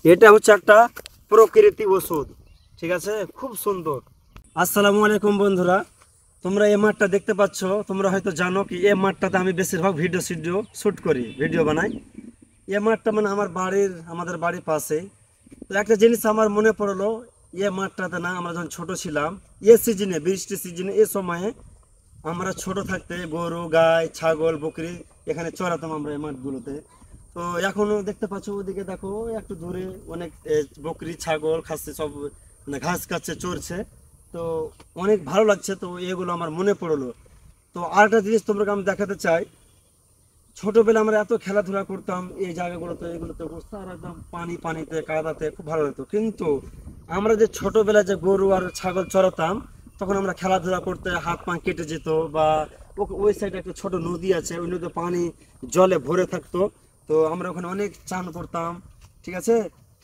এটা হচ্ছে একটা প্রকৃতি ওষুধ, ঠিক আছে, খুব সুন্দর। আসসালামু আলাইকুম বন্ধুরা, তোমরা এই মাঠটা দেখতে পাচ্ছ। তোমরা হয়তো জানো কি এই মাঠটাতে আমি বেশিরভাগ ভিডিও শ্যুট করি, ভিডিও বানাই। এই মাঠটা মানে আমাদের বাড়ির পাশে। তো একটা জিনিস আমার মনে পড়লো, এই মাঠটাতে না আমরা যখন ছোট ছিলাম, এ সিজনে, বৃষ্টি সিজনে, এ সময়ে আমরা ছোট থাকতে গরু গাই ছাগল বকরি এখানে চড়াতাম আমরা এই মাঠগুলোতে। তো এখনো দেখতে পাচ্ছ, ওদিকে দেখো একটু দূরে অনেক বকরি ছাগল খাচ্ছে, সব মানে ঘাস খাচ্ছে, চড়ছে। তো অনেক ভালো লাগছে, তো এগুলো আমার মনে পড়লো। তো আরেকটা জিনিস তোমাকে আমি দেখাতে চাই। ছোটবেলা আমরা এত খেলাধুলা করতাম এই জায়গাগুলোতে, এগুলোতে বসতে, আর একদম পানিতে কাদাতে খুব ভালো লাগতো। কিন্তু আমরা যে ছোটবেলায় যে গরু আর ছাগল চড়াতাম, তখন আমরা খেলাধুলা করতে হাত পা কেটে যেত, বা ওই সাইডে একটা ছোট নদী আছে, ওই নদীতে পানি জলে ভরে থাকতো। তো আমরা ওখানে অনেক চান করতাম, ঠিক আছে।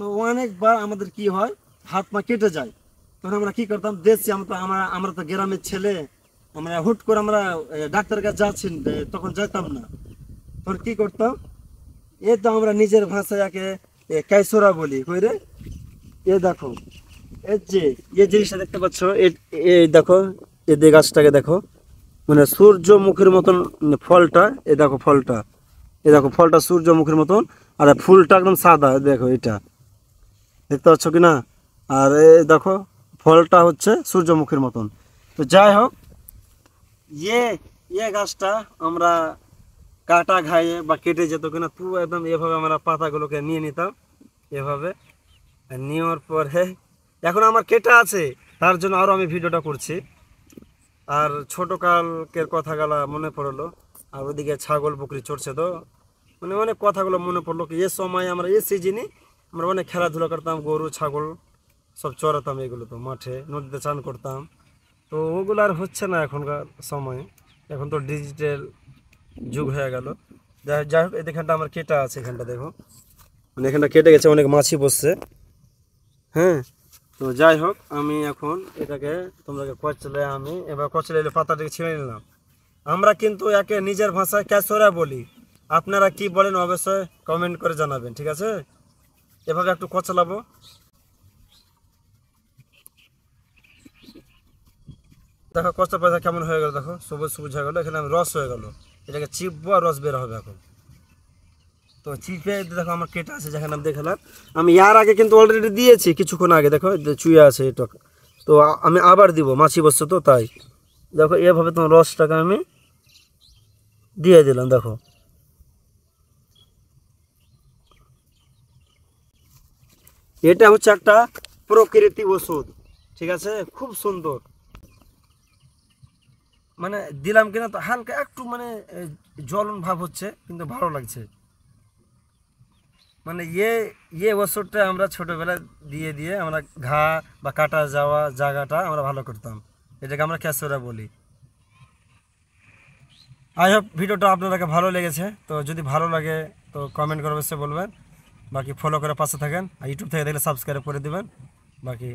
তো অনেকবার আমাদের কি হয়, হাত পা কেটে যায়। তখন আমরা কি করতাম, দেশি আমরা তো গ্রামের ছেলে, আমরা হুট করে আমরা ডাক্তারের কাছে যাচ্ছি, তখন যেতাম না। তোর কি করতাম, এ তো আমরা নিজের ভাষায় একে কাইসোরা বলি, কই রে, এ দেখো, এই যে এই জিনিসটা দেখতে পাচ্ছ, এই দেখো, এই যে গাছটাকে দেখো, মানে সূর্যমুখীর মতন ফলটা, এ দেখো ফলটা, এ দেখো ফলটা সূর্যমুখীর মতন, আর ফুলটা একদম সাদা, দেখো এটা দেখতে পাচ্ছ কি না। আর এই দেখো ফলটা হচ্ছে সূর্যমুখীর মতন। তো যাই হোক, ইয়ে ইয়ে গাছটা আমরা কাটা ঘায়ে বা কেটে যেত কিনা, পুরো একদম এভাবে আমরা পাতাগুলোকে নিয়ে নিতাম, এভাবে নেওয়ার পরে এখন আমার কেটে আছে, তার জন্য আরও আমি ভিডিওটা করছি। আর ছোট কালকের কথাগুলো মনে পড়লো, আর ওদিকে ছাগল বকরি চড়ছে, তো মানে অনেক কথাগুলো মনে পড়লো কি এ সময় আমরা এই সিজনে আমরা অনেক খেলাধুলা করতাম, গরু ছাগল সব চড়াতাম, এগুলো তো মাঠে নদীতে চান করতাম। তো ওগুলো আর হচ্ছে না এখনকার সময়ে, এখন তো ডিজিটাল যুগ হয়ে গেল। যাই হোক, এখানটা আমার কেটা আছে, এখানটা দেখো, মানে এখানটা কেটে গেছে, অনেক মাছি বসছে। হ্যাঁ, তো যাই হোক, আমি এখন এটাকে তোমাকে কচলে, আমি এবার কচলে এলে পাতাটাকে ছিঁড়ে নিলাম। আমরা কিন্তু একে নিজের ভাষায় ক্যাসোরা বলি, আপনারা কি বলেন অবশ্যই কমেন্ট করে জানাবেন, ঠিক আছে। এভাবে একটু কচলাবো, দেখো কচলা পাতা কেমন হয়ে গেল, দেখো সবুজ সবুজ হয়ে গেলো, এখানে আমি রস হয়ে গেল, এটাকে চিপবো আর রস বের হবে এখন। তো চিপে দেখো আমার কেটে আছে, যেখানে আমি দেখালাম। আমি ইয়ার আগে কিন্তু অলরেডি দিয়েছি কিছুক্ষণ আগে, দেখো চুয়ে আছে এটা। তো আমি আবার দিব, মাছি বসছে তো তাই। দেখো এভাবে তোমার রসটাকে আমি দিয়ে দিলাম, দেখো। এটা হচ্ছে একটা প্রকৃতি ওষুধ, ঠিক আছে, খুব সুন্দর। মানে দিলাম কিনা তো হালকা একটু মানে জ্বলন ভাব হচ্ছে, কিন্তু ভালো লাগছে। মানে ইয়ে ওষুধটা আমরা ছোটোবেলায় দিয়ে দিয়ে আমরা ঘা বা কাটা যাওয়া জায়গাটা আমরা ভালো করতাম, এটাকে আমরা ক্যাসোরা বলি। আই হোপ ভিডিওটা আপনাদেরকে ভালো লেগেছে। তো যদি ভালো লাগে তো কমেন্ট করে অবশ্যই বলবেন, বাকি ফলো করে পাশে থাকেন, আর ইউটিউব থেকে দেখলে সাবস্ক্রাইব করে দেবেন। বাকি